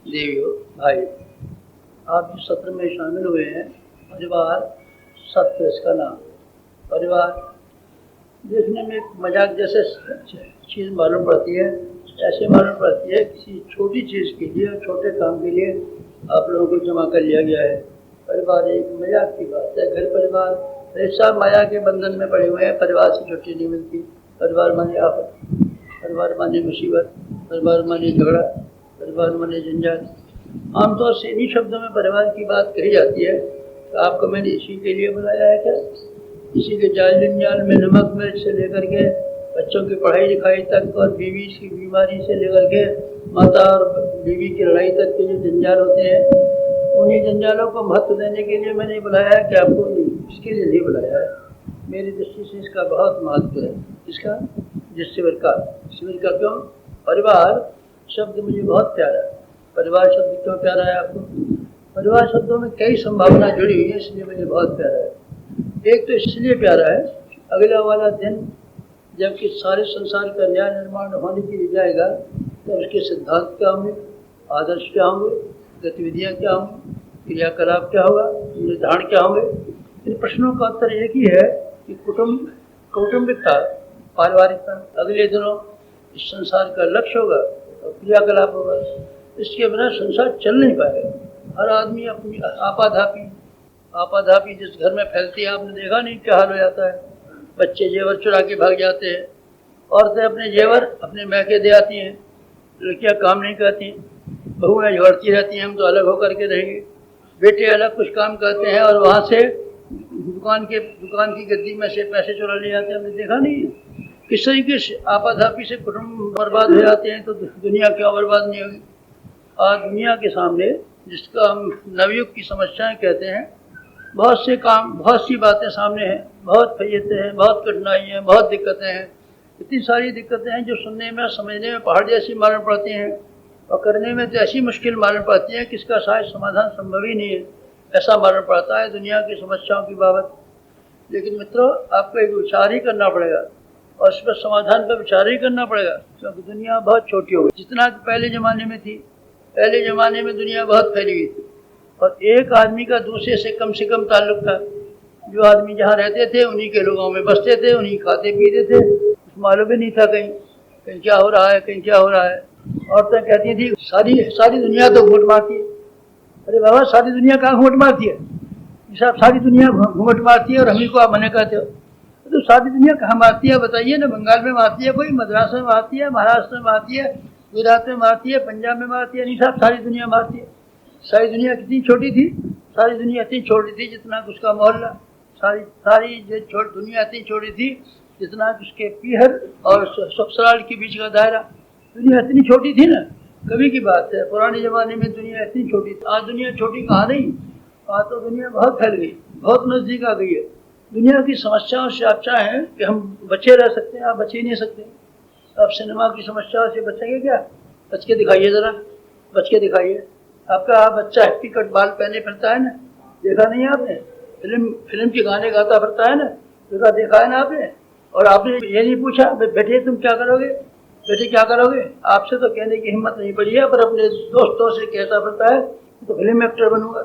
देवियों, भाई, आप जिस सत्र में शामिल हुए हैं, परिवार सत्र इसका नाम। परिवार देखने में एक मजाक जैसे चीज़ मालूम पड़ती है, ऐसे मालूम पड़ती है किसी छोटी चीज़ के लिए, छोटे काम के लिए आप लोगों को जमा कर लिया गया है। परिवार एक मजाक की बात है। घर परिवार ऐसा माया के बंधन में पड़े हुए हैं, परिवार से छुट्टी नहीं मिलती। परिवार माने आफत, परिवार माने मुसीबत, परिवार माने झगड़ा, परिवार माने जंजाल। आमतौर से इन्हीं शब्दों में परिवार की बात कही जाती है। तो आपको मैंने इसी के लिए बुलाया है क्या? इसी के जाल जंजाल में नमक मिर्च से लेकर के बच्चों की पढ़ाई लिखाई तक और बीवी की बीमारी से लेकर के माता और बीवी की लड़ाई तक के जो जंजाल होते हैं, उन्हीं जंजालों को महत्व देने के लिए मैंने बुलाया है कि आपको इसके लिए नहीं बुलाया है। मेरी दृष्टि से इसका बहुत महत्व है। इसका जिस शिविर का क्यों? परिवार शब्द मुझे बहुत प्यारा है। परिवार शब्द क्यों प्यारा है आपको? परिवार शब्दों में कई संभावना जुड़ी हुई है, इसलिए मुझे बहुत प्यारा है। एक तो इसलिए प्यारा है, अगला वाला दिन जबकि सारे संसार का न्याय निर्माण होने के लिए जाएगा, तो उसके सिद्धांत क्या होंगे, आदर्श क्या होंगे, गतिविधियाँ क्या होंगी, क्रियाकलाप क्या होगा, निर्धारण क्या होंगे। इन प्रश्नों का उत्तर एक ही है कि कौटुंबिकता, पारिवारिकता अगले दिनों इस संसार का लक्ष्य होगा और क्रियाकलाप होगा। इसके बिना संसार चल नहीं पाएगा। हर आदमी अपनी आपाधापी जिस घर में फैलती है, आपने देखा नहीं क्या हाल हो जाता है। बच्चे जेवर चुरा के भाग जाते हैं, औरतें अपने जेवर अपने मैके दे आती हैं, लड़कियां काम नहीं करती, बहुएं झगड़ती रहती हैं, हम तो अलग होकर के रहेंगे। बेटे अलग कुछ काम करते हैं और वहाँ से दुकान की गद्दी में से पैसे चुरा ले जाते हैं। हमने देखा नहीं किस तरीके से आपाधापी से कुटुंब बर्बाद हो जाते हैं, तो दुनिया क्यों बर्बाद नहीं होगी? आज दुनिया के सामने जिसका हम नवयुग की समस्याएं कहते हैं, बहुत से काम, बहुत सी बातें सामने हैं, बहुत फैयतें हैं, बहुत कठिनाई हैं, बहुत दिक्कतें हैं। इतनी सारी दिक्कतें हैं जो सुनने में समझने में पहाड़ जैसी मालूम पड़ती हैं और करने में तो ऐसी मुश्किल मालूम पड़ती है कि इसका शायद समाधान संभव ही नहीं है, ऐसा मालूम पड़ता है दुनिया की समस्याओं की बाबत। लेकिन मित्रों, आपको एक विचार ही करना पड़ेगा और इस पर समाधान पर विचार ही करना पड़ेगा, क्योंकि दुनिया बहुत छोटी हो गई। जितना पहले ज़माने में थी, पहले ज़माने में दुनिया बहुत फैली हुई थी और एक आदमी का दूसरे से कम ताल्लुक था। जो आदमी जहाँ रहते थे उन्हीं के लोगों में बसते थे, उन्हीं खाते पीते थे, कुछ मालूम ही नहीं था कहीं क्या हो रहा है, कहीं क्या हो रहा है। औरतें कहती थी सारी दुनिया तो घूंट मारती है। अरे बाबा, सारी दुनिया कहाँ घूंट मारती है? साहब, सारी दुनिया घूंट मारती है और हम ही को आप मना करते हो। तो सारी दुनिया कहाँ मारती है बताइए ना? बंगाल में मारती है कोई, मद्रास में मारती है, महाराष्ट्र में मारती है, गुजरात में मारती है, पंजाब में मारती है? नहीं साहब, सारी दुनिया मारती है। सारी दुनिया कितनी छोटी थी? सारी दुनिया इतनी छोटी थी जितना उसका मोहल्ला। सारी दुनिया इतनी छोटी थी जितना उसके पीहर और ससुराल के बीच का दायरा। दुनिया इतनी छोटी थी ना, कभी की बात है। पुराने ज़माने में दुनिया इतनी छोटी थी। आज दुनिया छोटी कहाँ नहीं, आज तो दुनिया बहुत फैल गई, बहुत नज़दीक आ गई है। दुनिया की समस्याओं से आप चाहें कि हम बचे रह सकते हैं, आप बचे ही नहीं सकते। आप सिनेमा की समस्याओं से बचेंगे क्या? बच के दिखाइए ज़रा, बच के दिखाइए। आपका बच्चा हैप्पी कट बाल पहने फिरता है ना, देखा नहीं आपने? फिल्म के गाने गाता फिरता है ना, देखा है ना आपने? और आपने ये नहीं पूछा बेटे तुम क्या करोगे, बेटे क्या करोगे? आपसे तो कहने की हिम्मत नहीं पड़ी है, पर अपने दोस्तों से कहता फिरता है तो फिल्म एक्टर बनूंगा।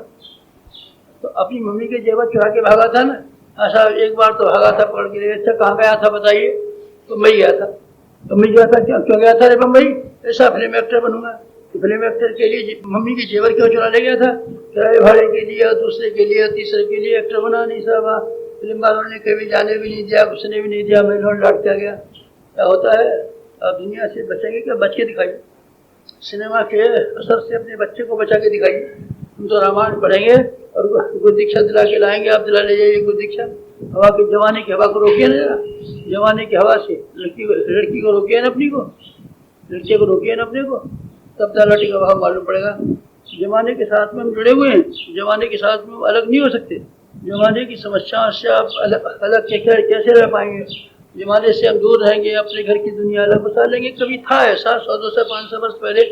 तो अपनी मम्मी के जेवर चुरा के भागा था ना। ऐसा एक बार तो भागा था पकड़ के। अच्छा, कहाँ गया था बताइए? मुंबई गया था। मुंबई गया था, क्यों गया था? अरे मुंबई, ऐसा फिल्म एक्टर बनूंगा। तो फिल्म एक्टर के लिए मम्मी के जेवर क्यों चुरा ले गया था? किराए भाड़े के लिए, दूसरे के लिए, तीसरे के लिए एक्टर बना नहीं साहब। फिल्म वालों ने कभी जाने भी नहीं दिया, उसने भी नहीं दिया, महिलाओं लौट के गया। क्या होता है? आप दुनिया से बचेंगे क्या? बच के दिखाइए। सिनेमा के असर से अपने बच्चे को बचा के दिखाइए। हम तो रामायण पढ़ेंगे और गुरु दीक्षा दिला के लाएंगे। आप दिला ले जाइए गुरु दीक्षा। हवा की जमाने की हवा को रोकिए ना, जमाने की हवा से लड़की को रोकिए ना, अपनी को लड़के को रोकिए ना अपने को, तब तलाटी का भाव मालूम पड़ेगा। जमाने के साथ में हम जुड़े हुए हैं, जमाने के साथ में अलग नहीं हो सकते। जमाने की समस्याओं से आप अलग कैसे रह पाएंगे? जमाने से हम दूर रहेंगे, अपने घर की दुनिया अलग बसा लेंगे। कभी था ऐसा 100, 200, 500 वर्ष पहले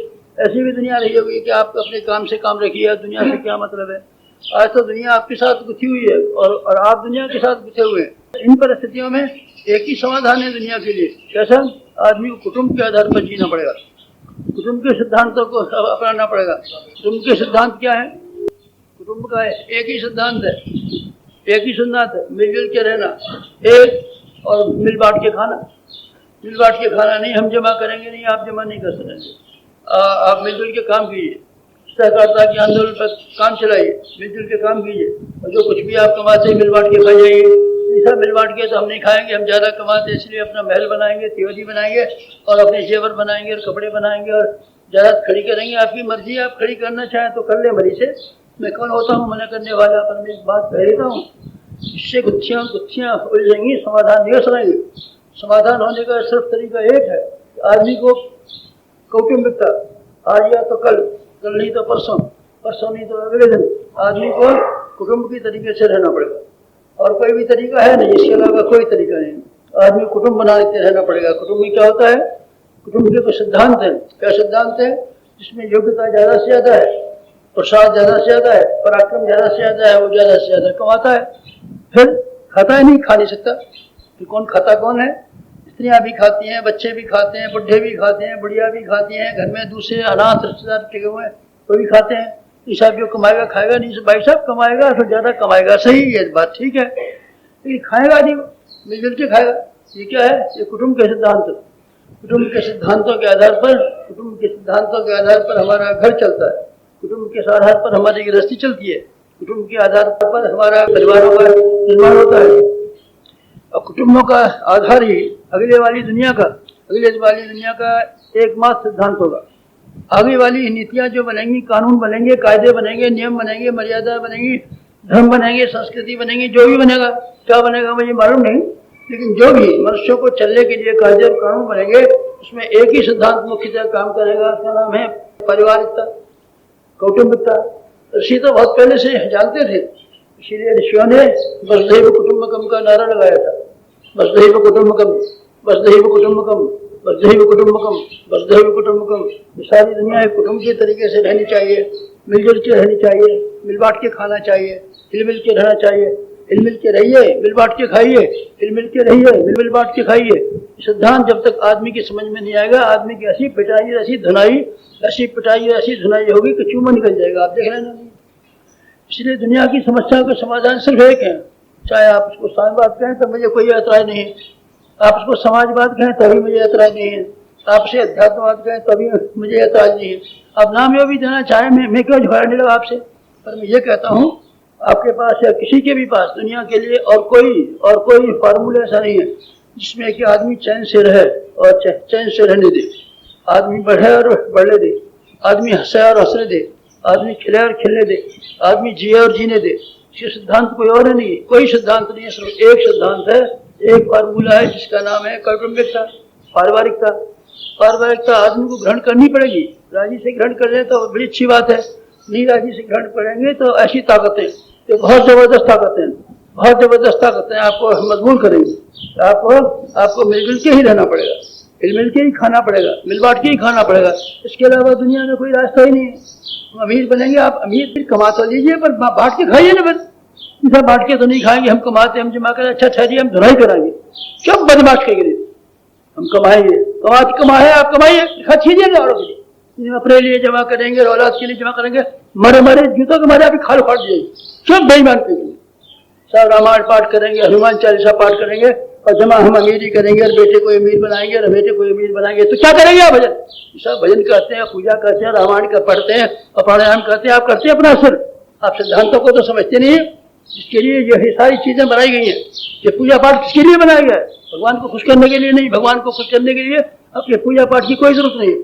ऐसी भी दुनिया रही होगी कि आप अपने काम से काम रखिए, दुनिया से क्या मतलब है। आज तो दुनिया आपके साथ गुथी हुई है और आप दुनिया के साथ गुथे हुए हैं। इन परिस्थितियों में एक ही समाधान है दुनिया के लिए। कैसा? आदमी को कुटुंब के आधार पर जीना पड़ेगा। कुटुंब के सिद्धांतों को अपनाना पड़ेगा। कुटुंब के सिद्धांत क्या है? कुटुंब का एक ही सिद्धांत है, एक ही सिद्धांत है, मिलजुल के रहना, एक और मिल बांट के खाना। मिल बांट के खाना नहीं, हम जमा करेंगे नहीं, आप जमा नहीं कर सकेंगे। आप मिलजुल के काम कीजिए, सहकारिता के आंदोलन पर काम चलाइए, मिलजुल के काम कीजिए, और जो कुछ भी आप कमाते हैं मिल बांट के खा जाइए। ऐसा मिल बांट के तो हम नहीं खाएंगे, हम ज़्यादा कमाते इसलिए अपना महल बनाएंगे, तिजोरी बनाएंगे और अपने जेवर बनाएंगे और कपड़े बनाएंगे और ज़्यादा खड़ी करेंगे। आपकी मर्जी, आप खड़ी करना चाहें तो कर ले मरी से, मैं कौन होता हूँ मना करने वाला। पर मैं एक बात कह देता हूँ, इससे गुत्थियाँ उलझेंगी, समाधान नहीं हो सकेंगे। समाधान होने का सिर्फ तरीका एक है, आदमी को कौटुंबिकता, आज या तो कल, कल नहीं तो परसों, परसों नहीं तो अगले दिन, आदमी को कुटुंब की तरीके से रहना पड़ेगा। और कोई भी तरीका है नहीं, इसके अलावा कोई तरीका नहीं। आदमी कुटुंब बना के रहना पड़ेगा। कुटुंब में क्या होता है? कुटुंब के तो सिद्धांत है। क्या सिद्धांत है? जिसमें योग्यता ज़्यादा से ज़्यादा है, प्रसाद ज़्यादा से ज़्यादा है, पराक्रम ज़्यादा से ज़्यादा है, वो ज़्यादा से ज़्यादा कमाता है। फिर खाता है नहीं, खा नहीं सकता। फिर कौन खाता कौन है? स्त्रियाँ भी खाती हैं, बच्चे भी खाते हैं, बुढ़े भी खाते हैं, बुढ़िया भी खाती हैं, घर में दूसरे अनाथ रिश्तेदार टिके हुए हैं वो भी खाते हैं। ईसा जो कमाएगा खाएगा नहीं, भाई साहब कमाएगा तो ज़्यादा कमाएगा, सही ये बात ठीक है, लेकिन खाएगा नहीं, मिलजुल के खाएगा। ये क्या है? ये कुटुंब के सिद्धांत। कुटुंब के सिद्धांतों के आधार पर, कुटुंब के सिद्धांतों के आधार पर हमारा घर चलता है, कुटुंब के आधार पर हमारी गृहस्थी चलती है, कुटुंब के आधार पर हमारा परिवारों का निर्माण होता है। और कुटुंबों का आधार ही अगले वाली दुनिया का एकमात्र सिद्धांत होगा। आगे वाली नीतियाँ जो बनेंगी, कानून बनेंगे, कायदे बनेंगे, नियम बनेंगे, मर्यादा बनेंगी, धर्म बनेंगे, संस्कृति बनेंगी, जो भी बनेगा, क्या बनेगा मुझे मालूम नहीं, लेकिन जो भी मनुष्यों को चलने के लिए कायदे और कानून बनेंगे, उसमें एक ही सिद्धांत मुख्यतः काम करेगा। क्या नाम है? पारिवारिकता, कौटुंबिकता। ऋषि तो बहुत पहले से जानते थे, इसीलिए ऋषियों ने वसुधैव कुटुम्बकम का नारा लगाया था। वसुधैव कुटुम्बकम, वसुधैव कुटुम्बकम, वसुधैव कुटुम्बकम, वसुधैव कुटुम्बकम। सारी दुनिया एक कुटुंब के तरीके से रहनी चाहिए, मिलजुल के रहनी चाहिए, मिल बांट के खाना चाहिए, हिल मिल के रहना चाहिए। हिल मिल के रहिए, मिल बांट के खाइए, हिल मिल के रहिए, मिल बांट के खाइए। सिद्धांत जब तक आदमी की समझ में नहीं आएगा, आदमी की ऐसी पिटाई, ऐसी धुनाई, ऐसी पिटाई, ऐसी धुनाई होगी कि चूमा निकल जाएगा। आप देख लेना। इसलिए दुनिया की समस्याओं का समाधान सिर्फ एक है, चाहे आप उसको साम्यवाद कहें तो मुझे कोई ऐतराज नहीं है, आप उसको समाजवाद कहें तो भी मुझे ऐतराज नहीं है, आपसे अध्यात्मवाद कहें तो भी मुझे ऐतराज नहीं है। आप नाम जो भी देना चाहें, मैं क्यों झगड़ने लगा आपसे। पर मैं ये कहता हूँ, आपके पास या किसी के भी पास दुनिया के लिए और कोई फार्मूला ऐसा नहीं है जिसमें कि आदमी चैन से रहे और चैन से रहने दे, आदमी बढ़े और बढ़ने दे, आदमी हंसे और हंसने दे, आदमी खिले और खिलने दे, आदमी जिए और जीने दे। इसके सिद्धांत कोई और नहीं है, कोई सिद्धांत नहीं है, सिर्फ एक सिद्धांत है, एक फार्मूला है जिसका नाम है कौटुंबिकता, पारिवारिकता। पारिवारिकता आदमी को ग्रहण करनी पड़ेगी। राजी से ग्रहण कर लें तो बड़ी अच्छी बात है, नहीं राजी से ग्रहण करेंगे तो ऐसी ताकतें, ये बहुत जबरदस्त ताकतें, बहुत जबरदस्त ताकतें आपको मजबूर करेंगी। आपको मिलजुल के ही रहना पड़ेगा, मिल के ही खाना पड़ेगा, मिल बांट के ही खाना पड़ेगा। इसके अलावा दुनिया में कोई रास्ता ही नहीं है। अमीर बनेंगे, आप अमीर फिर कमा तो लीजिए पर बांट के खाइए ना। बस इधर बांट के तो नहीं खाएंगे, हम कमाते हम जमा करें, अच्छा ठहरिए हम धुनाई कराएंगे, सब बदमाश के लिए हम कमाएंगे, कमाए आप कमाइए, खर्च कीजिए और अपने लिए जमा करेंगे, औलाद के लिए जमा करेंगे, मरे जूतों के मारे अभी खाल फाट जाएगी, सब बेईमान के लिए। सब रामायण पाठ करेंगे, हनुमान चालीसा पाठ करेंगे और जमा हम अमीरी करेंगे और बेटे को अमीर बनाएंगे और बेटे को अमीर बनाएंगे, तो क्या करेंगे आप? भजन, सब भजन करते हैं, पूजा करते हैं, रामायण का पढ़ते हैं और प्राणायाम करते हैं। आप करते हैं अपना असर, आप सिद्धांतों को तो समझते नहीं है, जिसके लिए ये सारी चीजें बनाई गई हैं। ये पूजा पाठ किसके लिए बनाया गया है? भगवान को खुश करने के लिए नहीं, भगवान को खुश करने के लिए आपके पूजा पाठ की कोई जरूरत नहीं।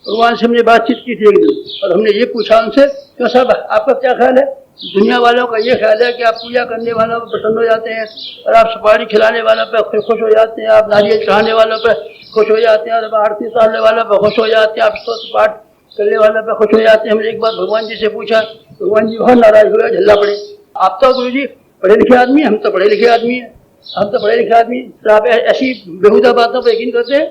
भगवान से हमने बातचीत की थी एक दिन और हमने ये पूछा उनसे, क्यों साहब आपका क्या ख्याल है? दुनिया वालों का ये ख्याल है कि आप पूजा करने वालों पर प्रसन्न हो जाते हैं और आप सुपारी खिलाने वालों पर खुश हो जाते हैं, आप नारियल चढ़ाने वालों पर खुश हो जाते हैं और आरती उतारने वालों पर खुश हो जाते हैं, आप स्तोत्र पाठ करने वालों पर खुश हो जाते हैं। हमने एक बार भगवान जी से पूछा, भगवान जी बहुत नाराज हुए, झल्ला पड़े। आप तो गुरु जी पढ़े लिखे आदमी, हम तो पढ़े लिखे आदमी हैं, हम तो पढ़े लिखे आदमी, तो आप ऐसी बेहुदा बातों पर यकीन करते हैं?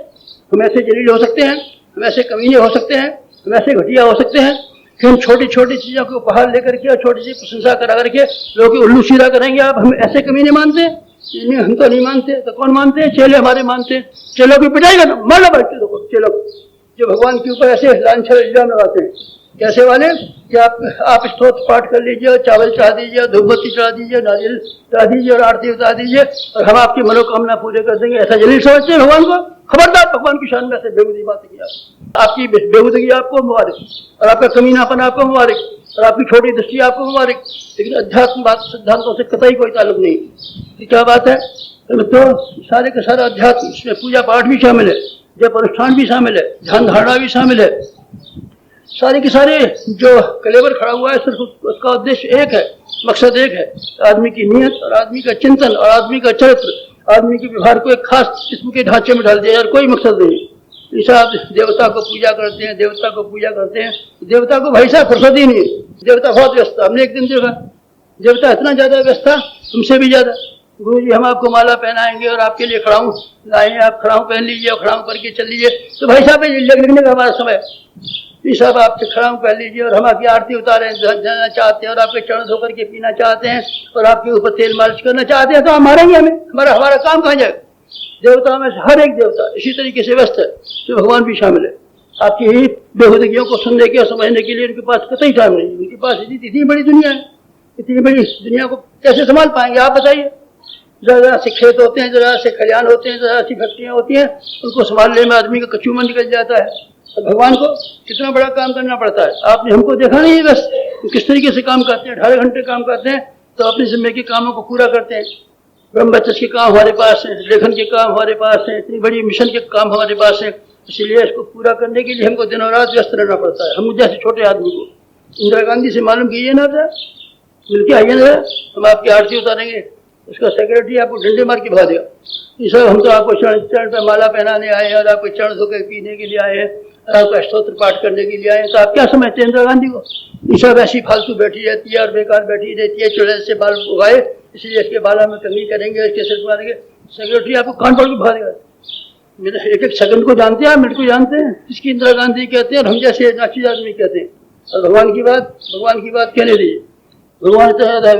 हम ऐसे जलील हो सकते हैं, हम ऐसे कमीने हो सकते हैं, हम ऐसे घटिया हो सकते हैं कि हम छोटी छोटी चीजों को उपहार लेकर के और छोटी सी प्रशंसा करा करके लोगों की उल्लू सीधा करेंगे? आप हम ऐसे कमीने मानते हैं? नहीं, हम तो नहीं मानते। तो कौन मानते हैं? चेले हमारे मानते हैं। चेलों की पिटाई करना, मारना बच्चे को, जो भगवान के ऊपर ऐसे लांछन इल्जाम लगाते हैं। कैसे वाले कि आप स्तोत्र पाठ कर लीजिए, चावल चढ़ा दीजिए, धूपबत्ती चढ़ा दीजिए, नारियल चढ़ा दीजिए और आरती उतार दीजिए और हम आपकी मनोकामना पूरे कर देंगे। ऐसा जलील समझते हैं भगवान को। खबरदार, भगवान की शान में ऐसे बेहूदी बात किया। आपकी बेहूदगी आपको मुबारक और आपका कमीनापन आपको मुबारक और आपकी छोटी दृष्टि आपको मुबारक, लेकिन अध्यात्म बात सिद्धांतों से कतई कोई ताल्लुक नहीं। तो क्या बात है? तो सारे का सारा अध्यात्म, इसमें पूजा पाठ भी शामिल है, जब अनुष्ठान भी शामिल है, ध्यान धारणा भी शामिल है। सारे के सारे जो कलेवर खड़ा हुआ है सिर्फ उसका उद्देश्य एक है, मकसद एक है, आदमी की नीयत और आदमी का चिंतन और आदमी का चरित्र, आदमी के व्यवहार को एक खास किस्म के ढांचे में डाल दिया और कोई मकसद नहीं। ऐसा देवता को पूजा करते हैं, देवता को पूजा करते हैं, देवता को भाई साहब फुर्सत ही नहीं। देवता बहुत व्यस्त था। हमने एक दिन देखा देवता इतना ज्यादा व्यस्त था, हमसे भी ज्यादा। गुरु जी हम आपको माला पहनाएंगे और आपके लिए खड़ाऊं लाएंगे, आप खड़ाऊं पहन लीजिए और खड़ाऊं करके चल लीजिए। तो भाई साहब लिखने का हमारा समय, ये सब आप खड़ाऊं पहन लीजिए और हम आपकी आरती उतारे जाना चाहते हैं और आपके चरण धोकर के पीना चाहते हैं और आपके ऊपर तेल मालिश करना चाहते हैं, तो हम मारेंगे हमें, हमारा काम कहाँ जाएगा? देवताओं में से हर एक देवता इसी तरीके से व्यस्त है, तो भगवान भी शामिल है। आपकी ही बेहुदगियों को सुनने के और समझने के लिए उनके पास कतई टाइम नहीं। उनके पास इतनी बड़ी दुनिया है, इतनी बड़ी दुनिया को कैसे संभाल पाएंगे आप बताइए? जरा से खेत होते हैं, जरा से खलियान होते हैं, जरा सी फैक्ट्रियाँ होती हैं, उनको संभालने में आदमी का कचूमन निकल जाता है। तो भगवान को कितना बड़ा काम करना पड़ता है। आपने हमको देखा नहीं बस किस तरीके से काम करते हैं, 18 घंटे काम करते हैं तो अपने जिम्मे के कामों को पूरा करते हैं। ब्रह्मचर्य के काम हमारे पास है, लेखन के काम हमारे पास है, इतनी बड़ी मिशन के काम हमारे पास है, इसलिए इसको पूरा करने के लिए हमको दिनों रात व्यस्त रहना पड़ता है। हम जैसे छोटे आदमी को इंदिरा गांधी से मालूम कीजिए ना, मिलके आइए ना, हम आपकी आरती उतारेंगे, उसका सेक्रेटरी आपको डंडे मार के भगा देगा। ये सब हम तो आपको चरण पे माला पहनाने आए हैं और आपको चरण धोकर पीने के लिए आए हैं और आपका स्तोत्र पाठ करने के लिए आए हैं, तो आप क्या समझते हैं इंदिरा गांधी को? ये सब ऐसी फालतू बैठी रहती है और बेकार बैठी रहती है, चुड़ैल से बाल उगाए, इसलिए इसके बाला में कंघी करेंगे, इसके सिर मारेंगे। सेक्रेटरी आपको कान पड़ के भगा देगा। मेरे एक एक सेकंड को जानते हैं, मिनट को जानते हैं, इसकी इंदिरा गांधी कहते हैं और हम जैसे नाची आदमी कहते हैं। और भगवान की बात कहने दीजिए। भगवान तो ज्यादा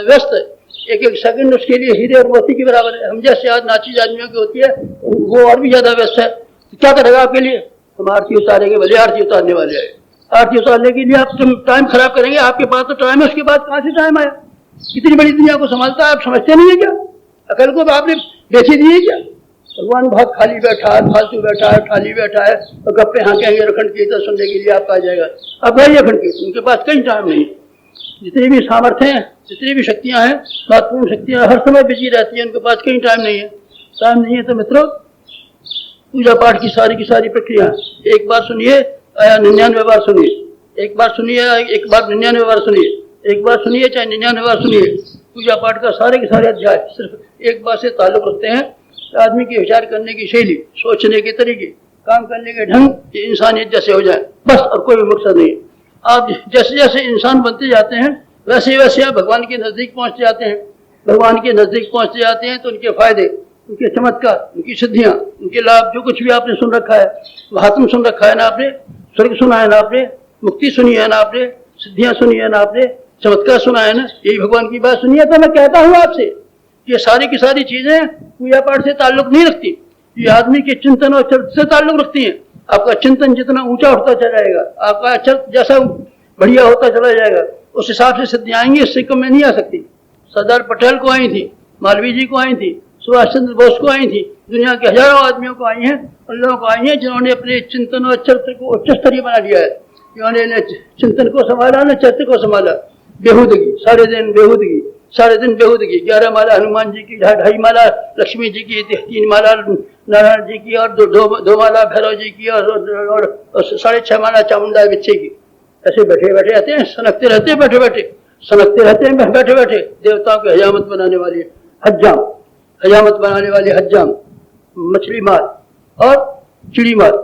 व्यस्त है, एक एक सेकंड उसके लिए हीरे और मोती के बराबर है। हम जैसे आज नाची आदमियों की होती है, वो और भी ज्यादा व्यस्त है। तो क्या करेगा आपके लिए? हम आरती उतारेंगे, भले आरती उतारने वाले आए, आरती उतारने के लिए आप टाइम खराब करेंगे। आपके पास तो टाइम है, उसके बाद कहाँ से टाइम आया? कितनी बड़ी दुनिया को संभालता है, आप समझते नहीं है क्या? अकल को आपने बेची दी है क्या? भगवान बहुत खाली बैठा है, फालतू बैठा है, खाली बैठा है और गप्पे हाँकेंगे अखंड कीर्तन सुनने के लिए आपका आ जाएगा। अब वही अखंड कीर्तन, उनके पास कहीं टाइम नहीं। जितनी भी सामर्थ्य हैं, जितनी भी शक्तियां हैं, महत्वपूर्ण शक्तियां हर समय बिजी रहती हैं, उनके पास कहीं टाइम नहीं है। टाइम नहीं है तो मित्रों, पूजा पाठ की सारी प्रक्रिया एक बार सुनिए या 99 बार सुनिए, एक बार सुनिए, एक बार 99 बार सुनिए, एक बार सुनिए चाहे 99 बार सुनिए। पूजा पाठ का सारे के सारे अध्याय सिर्फ एक बार से ताल्लुक रखते हैं। आदमी के विचार करने की शैली, सोचने के तरीके, काम करने के ढंग, ये इंसानियत जैसे हो जाए बस, और कोई मकसद नहीं। आप जैसे जैसे इंसान बनते जाते हैं वैसे वैसे आप भगवान के नजदीक पहुंचते जाते हैं। भगवान के नजदीक पहुंचते जाते हैं तो उनके फायदे, उनके चमत्कार, उनकी सिद्धियां, उनके लाभ, जो कुछ भी आपने सुन रखा है, महात्म सुन रखा है ना आपने, स्वर्ग सुना है ना आपने, मुक्ति सुनी है ना आपने, सिद्धियां सुनी है ना आपने, चमत्कार सुना है ना, यही भगवान की बात सुनी है। तो मैं कहता हूँ आपसे, ये सारी की सारी चीजें पूजा पाठ से ताल्लुक नहीं रखती, ये आदमी के चिंतन और चरित्र से ताल्लुक रखती हैं। आपका चिंतन जितना ऊंचा उठता चला जाएगा, आपका चरित्र जैसा बढ़िया होता चला जाएगा, उस हिसाब से सिद्धियां आएंगी, इससे कम में नहीं आ सकती। सरदार पटेल को आई थी, मालवीय जी को आई थी, सुभाष चंद्र बोस को आई थी, दुनिया के हजारों आदमियों को आई हैं, उन लोगों को आई हैं जिन्होंने अपने चिंतन और चरित्र को उच्च स्तरीय बना लिया है, जिन्होंने चिंतन को संभाला, न चरित्र को संभाला। बेहूदगी, सारे दिन बेहूदगी, सारे दिन बेहूदगी। 11 माला हनुमान जी की, 2.5 माला लक्ष्मी जी की, 3 माला नारायण जी की और 2 माला भैरव जी की और 6.5 माला चामुंडा बिच्छे की। ऐसे बैठे बैठे रहते हैं, सनकते रहते हैं, बैठे बैठे सनकते रहते हैं, बैठे बैठे देवताओं की हजामत बनाने वाली हज्जाम, हजामत बनाने वाली हज्जाम, मछली मार और चिड़ी मार,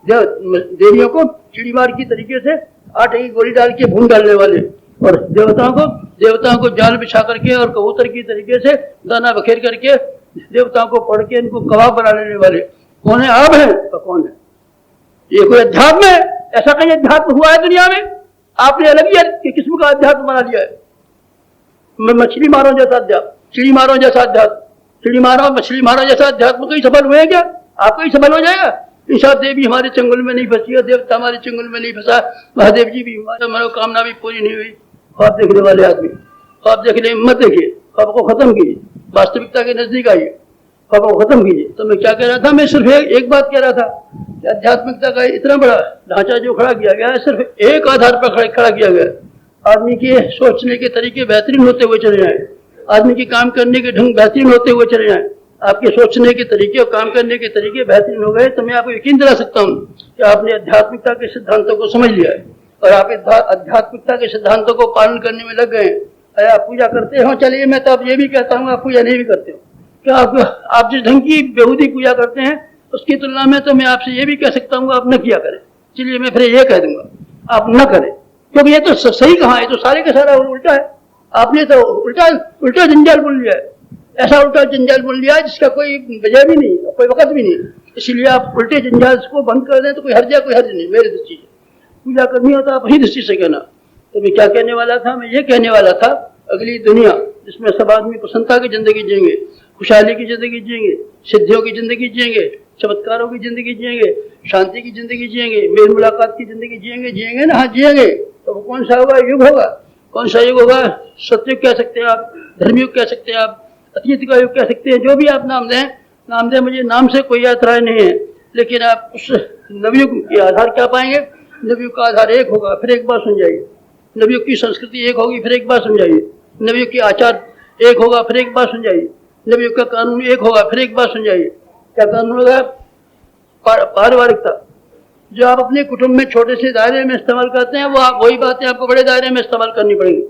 देवियों को चिड़ी मार की तरीके से आटे की गोली डाल के भून डालने वाले, और देवताओं को जाल बिछा करके और कबूतर की तरीके से दाना बखेर करके देवताओं को पढ़ के इनको कबाब बना लेने वाले कौन है? आप हैं तो कौन है? ये कोई अध्यात्म है? ऐसा कहीं अध्यात्म हुआ है दुनिया में? आपने अलग ही किस्म का अध्यात्म बना लिया है। मछली मारो जैसा अध्यात्म, चिड़ी मारो जैसा अध्यात्म, चिड़ी मारो मछली मारो जैसा अध्यात्म कहीं सफल हुए क्या? आपका ही संभल हो जाएगा। ईशा देवी हमारे चंगुल में नहीं फंसी है, देवता हमारे चंगुल में नहीं फंसा, महादेव जी भी, हमारी मनोकामना भी पूरी नहीं हुई। ख्वाब देखने वाले आदमी ख्वाब देखने में मत देखिए, ख्वाब को खत्म कीजिए, वास्तविकता के नजदीक आइए, ख्वाब को खत्म कीजिए। तो मैं क्या कह रहा था, मैं सिर्फ एक बात कह रहा था कि आध्यात्मिकता का इतना बड़ा ढांचा जो खड़ा किया गया है, सिर्फ एक आधार पर खड़ा किया गया है। आदमी के सोचने के तरीके बेहतरीन होते हुए चले जाएं, आदमी के काम करने के ढंग बेहतरीन होते हुए चले जाएं, आपके सोचने के तरीके और काम करने के तरीके बेहतरीन हो गए, तो मैं आपको यकीन दिला सकता हूँ कि आपने आध्यात्मिकता के सिद्धांतों को समझ लिया है और आप आध्यात्मिकता के सिद्धांतों को पालन करने में लग गए। अरे आप पूजा करते हो, चलिए मैं तो अब ये भी कहता हूँ आप पूजा नहीं भी करते हो। क्या आप जिस ढंग की बेहूदी पूजा करते हैं उसकी तुलना में तो मैं आपसे ये भी कह सकता हूँ आप न किया करें। चलिए मैं फिर ये कह दूंगा आप न करें, क्योंकि ये तो सही कहा है, तो सारे का सारा उल्टा है। आपने तो उल्टा जंजाल बोल लिया है, ऐसा उल्टा जंजाल बोल लिया जिसका कोई वजह भी नहीं, कोई वक्त भी नहीं। इसलिए आप उल्टे जंजाल को बंद कर दें तो कोई हर्ज नहीं मेरी दृष्टि से। पूजा करनी हो तो आप अपनी दृष्टि से कहना। तो मैं क्या कहने वाला था, मैं ये कहने वाला था अगली दुनिया जिसमें सब आदमी प्रसन्नता की जिंदगी जिएंगे, खुशहाली की जिंदगी जिएंगे, सिद्धियों की जिंदगी जिएंगे, चमत्कारों की जिंदगी जिएंगे, शांति की जिंदगी जिएंगे, मेल मुलाकात की जिंदगी जिएंगे ना। हाँ जिएंगे। तो वो कौन सा होगा युग होगा, कौन सा युग होगा? सत्ययुग कह सकते हैं आप, धर्मयुग कह सकते हैं आप, अतीत का युग कह सकते हैं, जो भी आप नाम दें मुझे नाम से कोई यात्रा नहीं है। लेकिन आप उस नवयुग के आधार क्या पाएंगे? नवयुग का आधार एक होगा, फिर एक बार सुन जाइए। नवयुग की संस्कृति एक होगी, फिर एक बार समझाइए। नवयुग के आचार एक होगा, फिर एक बार समझाइए। नवयुग का कानून एक होगा, फिर एक बार समझाइए। क्या कानून होगा? पारिवारिकता, जो आप अपने कुटुंब में छोटे से दायरे में इस्तेमाल करते हैं, वो आप वही बातें आपको बड़े दायरे में इस्तेमाल करनी पड़ेगी।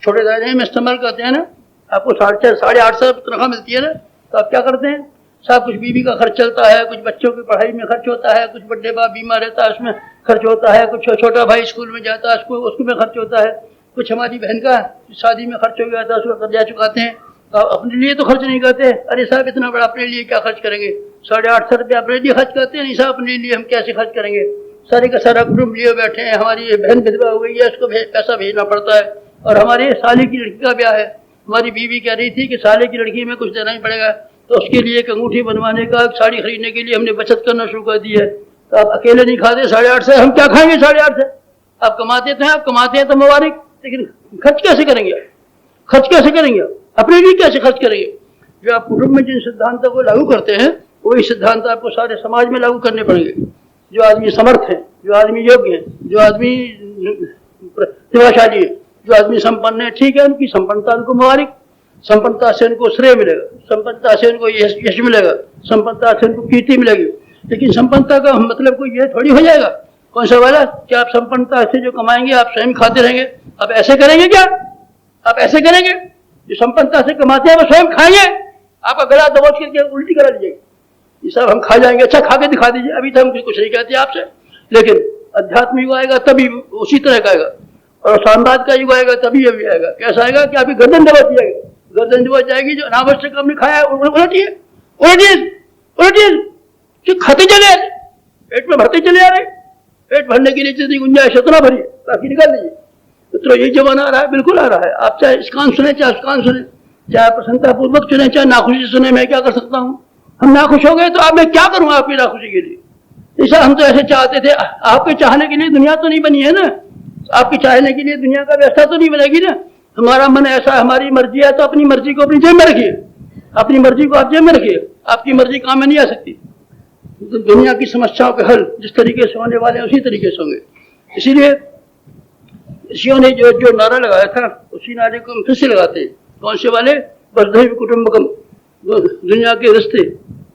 छोटे दायरे में इस्तेमाल करते हैं ना, आपको 8,500 तनख्वाह मिलती है ना, तो आप क्या करते हैं? सब कुछ बीवी का खर्च चलता है, कुछ बच्चों की पढ़ाई में खर्च होता है, कुछ बड़े बाप बीमार रहता है उसमें खर्च होता है, कुछ छोटा भाई स्कूल में जाता है उसमें खर्च होता है, कुछ हमारी बहन का शादी में खर्च हो गया था उसका कर्जा चुकाते हैं। तो अपने लिए तो खर्च नहीं करते। अरे साहब इतना बड़ा अपने लिए क्या खर्च करेंगे? 850 रुपया अपने लिए खर्च करते हैं, नहीं साहब अपने लिए हम कैसे खर्च करेंगे? सारे का सारा कुटुंब लिए बैठे हैं, हमारी बहन विधवा हो गई है, उसको पैसा भेजना पड़ता है, और हमारे साले की लड़की का ब्याह है, हमारी बीवी कह रही थी कि साले की लड़की में कुछ देना ही पड़ेगा, तो उसके लिए एक अंगूठी बनवाने का, साड़ी खरीदने के लिए हमने बचत करना शुरू कर दी है। तो आप अकेले नहीं खाते 850 से, हम क्या खाएंगे 850 से? आप कमाते हैं तो मुबारक, लेकिन खर्च कैसे करेंगे? खर्च कैसे करेंगे? अपने लिए कैसे खर्च करेंगे? जो आप कुटुंब में जिन सिद्धांतों को लागू करते हैं वही सिद्धांत आपको सारे समाज में लागू करने पड़ेंगे। जो आदमी समर्थ है, जो आदमी योग्य है, जो आदमी प्रतिभाशाली है, जो आदमी संपन्न है, ठीक है, उनकी संपन्नता उनको मुबारक, संपन्नता से उनको श्रेय मिलेगा, संपन्नता से उनको यश मिलेगा, संपन्नता से उनको कीर्ति मिलेगी। लेकिन संपन्नता का मतलब कोई ये थोड़ी हो जाएगा। कौन सा वाला कि आप संपन्नता से जो कमाएंगे आप स्वयं खाते रहेंगे? आप ऐसे करेंगे क्या? आप ऐसे करेंगे? जो संपन्नता से कमाते हैं वो स्वयं खाएंगे? आपका गला दबोच करके उल्टी करा लीजिएगा, ये सब हम खा जाएंगे। अच्छा खा के दिखा दीजिए, अभी तो हम कुछ नहीं कहते आपसे, लेकिन अध्यात्म युग आएगा तभी उसी तरह का आएगा, और साम्राज्य का युग आएगा तभी ये भी आएगा। कैसा आएगा कि आपकी गर्दन दबोच जाएगी, गर्दन दबोच जाएगी, जो अनावश्यक हमने खाया उलटिए खाते चले आ रहे, पेट में भरते चले आ रहे, पेट भरने के लिए जितनी गुंजाइश उतना भरिए, बाकी निकाल दीजिए। तो ये जमाना आ रहा है, बिल्कुल आ रहा है। आप चाहे इस कान सुने चाहे उस कान सुने, चाहे प्रसन्नता पूर्वक सुने चाहे नाखुशी सुने, मैं क्या कर सकता हूँ? हम नाखुश हो गए तो अब मैं क्या करूँ आपकी नाखुशी के लिए? ऐसा हम तो ऐसे चाहते थे। आपके चाहने के लिए दुनिया तो नहीं बनी है ना, आपके चाहने के लिए दुनिया का व्यवस्था तो नहीं बनेगी ना। हमारा मन ऐसा, हमारी मर्जी है, तो अपनी मर्जी को अपनी जेब में रखिए, अपनी मर्जी को आप जेब में रखिए, आपकी मर्जी काम में नहीं आ सकती। तो दुनिया की समस्याओं के हल जिस तरीके से होने वाले हैं उसी तरीके से होंगे। इसीलिए ऋषियों ने जो नारा लगाया था उसी नारे को हम फिर से लगाते हैं। कौन से वाले? वसुधैव कुटुंबकम, दुनिया के रिश्ते,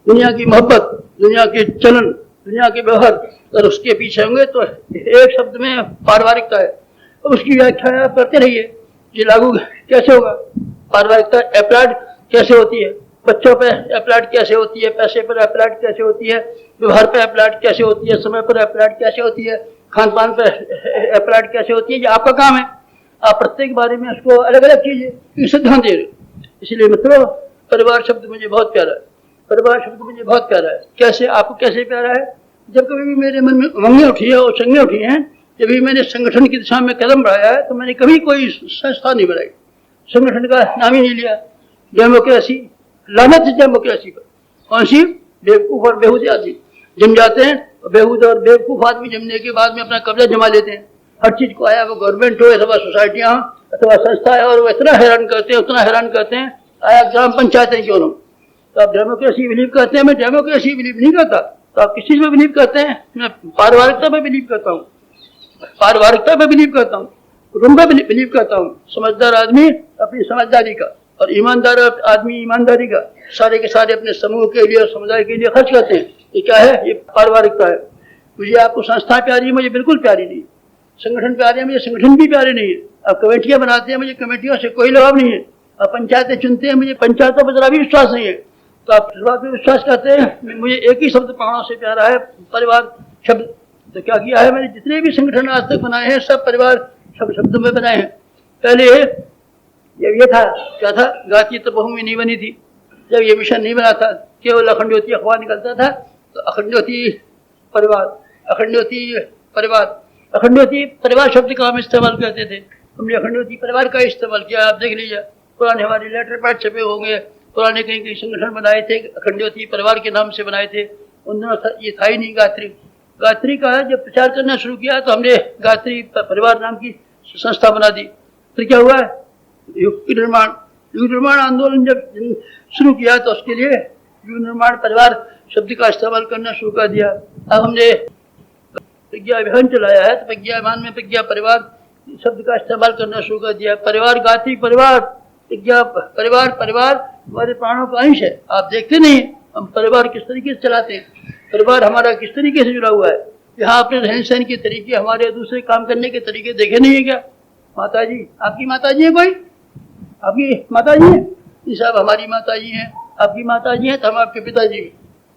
दुनिया की मोहब्बत, दुनिया के चलन, दुनिया के व्यवहार, अगर उसके पीछे होंगे तो एक शब्द में पारिवारिकता है। अब उसकी व्याख्या आप करते रहिए, ये लागू कैसे होगा? पारिवारिकता अप्लाइड कैसे होती है? बच्चों पे अप्लाइड कैसे होती है? पैसे पर अप्लाइड कैसे होती है? व्यवहार पे अप्लाइड कैसे होती है? समय पर अप्लाइड कैसे होती है? खान पान पे अप्लाइड कैसे होती है? ये आपका काम है। आप प्रत्येक बारे में उसको अलग अलग कीजिए, सिद्धांत दे रहे। इसलिए मतलब परिवार शब्द मुझे बहुत प्यारा है, परिवार शब्द मुझे बहुत प्यारा है। कैसे? आपको कैसे प्यारा है? जब कभी भी मेरे मन में उमंगें उठी है और संज्ञा उठी हैं, जब भी मैंने संगठन की दिशा में कदम बढ़ाया है, तो मैंने कभी कोई संस्था नहीं बनाई, संगठन का नाम ही नहीं लिया। डेमोक्रेसी, लानत डेमोक्रेसी पर। कौन सी? बेवकूफ़ और बेहूदे आदमी जम जाते हैं, और बेहूदे और बेवकूफ़ आदमी जमने के बाद में अपना कब्जा जमा लेते हैं। हर चीज़ को आया वो गवर्नमेंट हो अथवा सोसाइटियाँ अथवा संस्थाएं, और वो इतना हैरान करते हैं, उतना हैरान करते हैं, आया ग्राम पंचायतें क्यों न। तो आप डेमोक्रेसी बिलीव करते हैं, मैं डेमोक्रेसी बिलीव नहीं करता। तो आप किस चीज़ में बिलीव करते हैं? मैं पारिवारिकता में बिलीव करता हूँ, पारिवारिकता में बिलीव करता हूँ, कुटुंब में बिलीव करता हूँ। समझदार आदमी अपनी समझदारी का और ईमानदार आदमी ईमानदारी का सारे के सारे अपने समूह के लिए और समुदाय के लिए खर्च करते हैं। ये क्या है? ये पारिवारिकता है। मुझे आपको संस्था प्यारी है, मुझे बिल्कुल प्यारी नहीं। संगठन प्यारे हैं, मुझे संगठन भी प्यारे नहीं है। आप कमेटियां बनाते हैं, मुझे कमेटियों से कोई लगाव नहीं है। आप पंचायतें चुनते हैं, मुझे पंचायतों पर जरा भी विश्वास नहीं है। तो आप इस बात में विश्वास करते हैं, मुझे एक ही शब्द प्राणों से प्यारा है, परिवार शब्द। तो क्या किया है मैंने? जितने भी संगठन आज तक बनाए हैं सब परिवार शब्दों में बनाए हैं। पहले ये था, क्या था? गाती तो बहुमी नहीं बनी थी। जब ये मिशन नहीं बना था, केवल अखंड ज्योति अखबार निकलता था, तो अखंड ज्योति परिवार, अखंड ज्योति परिवार, अखंड ज्योति परिवार शब्द का हम इस्तेमाल करते थे। हमने अखंड ज्योति परिवार का इस्तेमाल किया। आप देख लीजिए, पुराने हमारे लेटर पैड छपे होंगे, पुराने कहीं कहीं संगठन बनाए थे, अखंड ज्योति परिवार के नाम से बनाए थे। उन दिनों ये था ही नहीं गायत्री। गायत्री का जब प्रचार करना शुरू किया तो हमने गायत्री परिवार नाम की संस्था बना दी। फिर क्या हुआ? युग निर्माण आंदोलन जब शुरू किया तो उसके लिए युग निर्माण परिवार शब्द का इस्तेमाल करना शुरू कर दिया। अब हमने प्रज्ञा अभियान चलाया है, तो प्रज्ञा अभियान में प्रज्ञा परिवार शब्द का इस्तेमाल करना शुरू कर दिया। परिवार, गायत्री परिवार, प्रज्ञा परिवार, परिवार हमारे प्राणों का अंश है। आप देखते नहीं हम परिवार किस तरीके से चलाते हैं, परिवार हमारा किस तरीके से जुड़ा हुआ है। यहाँ अपने रहन सहन के तरीके, हमारे दूसरे काम करने के तरीके देखे नहीं है क्या? माता जी, आपकी माता जी है कोई? आपकी माता जी है? ये सब हमारी माता जी हैं। आपकी माता जी हैं तो हम आपके पिताजी हैं।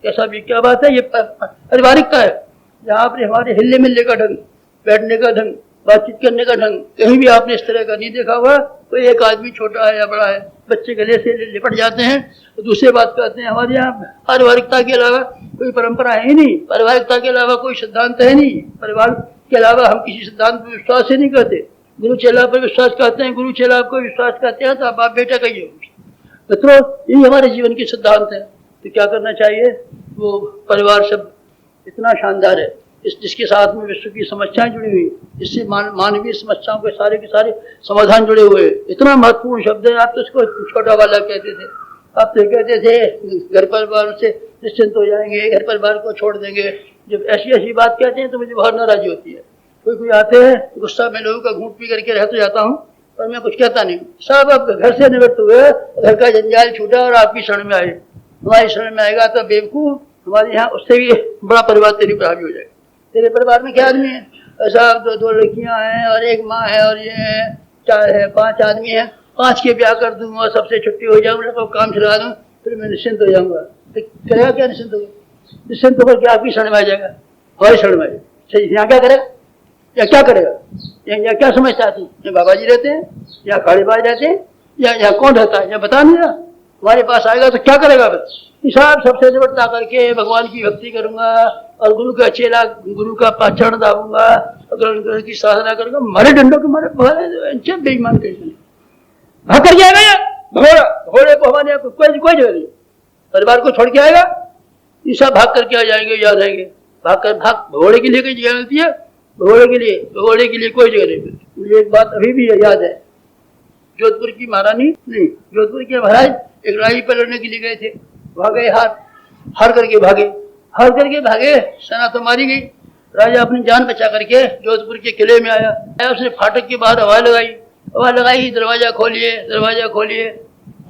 कैसा भी, क्या बात है? ये पारिवारिकता है। यहाँ पर हमारे हिलने मिलने का ढंग, बैठने का ढंग, बातचीत करने का ढंग कहीं भी आपने इस तरह का नहीं देखा हुआ। कोई एक आदमी छोटा है या बड़ा है, बच्चे गले से लिपट जाते हैं तो दूसरे बात करते हैं। हमारे यहाँ पारिवारिकता के अलावा कोई परंपरा है ही नहीं, पारिवारिकता के अलावा कोई सिद्धांत है नहीं। परिवार के अलावा हम किसी सिद्धांत पर विश्वास ही नहीं करते। गुरु चेला पर विश्वास करते हैं, गुरु चेला आपको विश्वास करते हैं तो आप बाप बेटा कहिए। मित्रों, यही हमारे जीवन के सिद्धांत है। तो क्या करना चाहिए? वो परिवार शब्द इतना शानदार है, जिसके साथ में विश्व की समस्याएं जुड़ी हुई, जिससे मानवीय समस्याओं के सारे समाधान जुड़े हुए। इतना महत्वपूर्ण शब्द है। आप तो इसको छोटा वाला कहते थे, आप तो कहते थे घर परिवार से निश्चिंत हो जाएंगे, घर परिवार को छोड़ देंगे। जब ऐसी बात कहते हैं तो मुझे बहुत नाराजी होती है। कोई आते हैं, गुस्सा में लोगों का घूंट पी करके रह तो जाता हूँ, पर मैं कुछ कहता नहीं। सब अब घर से निवृत्त हुए, घर का जंजाल छूटा और आपकी शरण में आए। हमारी शरण में आएगा तो बेवकूफ, हमारे यहाँ उससे भी बड़ा परिवार तेरी पर हावी हो जाएगा। तेरे परिवार में क्या आदमी है? ऐसा दो लड़कियां हैं और एक माँ है और ये है, 4 है, 5 आदमी है। 5 के ब्याह कर दूंगा, सबसे छुट्टी हो जाऊंगा, तो काम चला दूँ, फिर मैं निश्चिंत हो जाऊंगा। तो करेगा क्या? निश्चिंत होगा? निश्चिंत होकर क्या आपकी शरण में आ जाएगा? हमारी शरण में यहाँ क्या करेगा? या क्या करेगा? या क्या समझता है तू? यहाँ बाबा जी रहते हैं, या खाड़ी बाज रहते हैं, या यहाँ कौन रहता है? या बता नहीं रहा। हमारे पास आएगा तो क्या करेगा? हिसाब सबसे निवृत्ता करके भगवान की भक्ति करूंगा और गुरु का चेला, गुरु का पाचरण दाबूंगा, गुरु की साधना करूंगा। मारे डंडों के मारे बेईमान कैसे भाग कर जाएगा? या घोड़े को हमारे यहाँ कोई जगह नहीं। परिवार को छोड़ के आएगा, ये सब भाग करके आ जाएंगे, याद रहेंगे। भाग घोड़े के लिए कोई जगह मिलती है? घोड़े के लिए कोई जगह नहीं मिलती। मुझे एक बात अभी भी याद है। जोधपुर की महारानी नहीं, जोधपुर के महाराज एक लड़ाई पर लड़ने के लिए गए थे। भागे, हार करके भागे। सेना तो मारी गई। राजा अपनी जान बचा करके जोधपुर के किले में आया। उसने फाटक के बाहर हवा लगाई, दरवाजा खोलिए।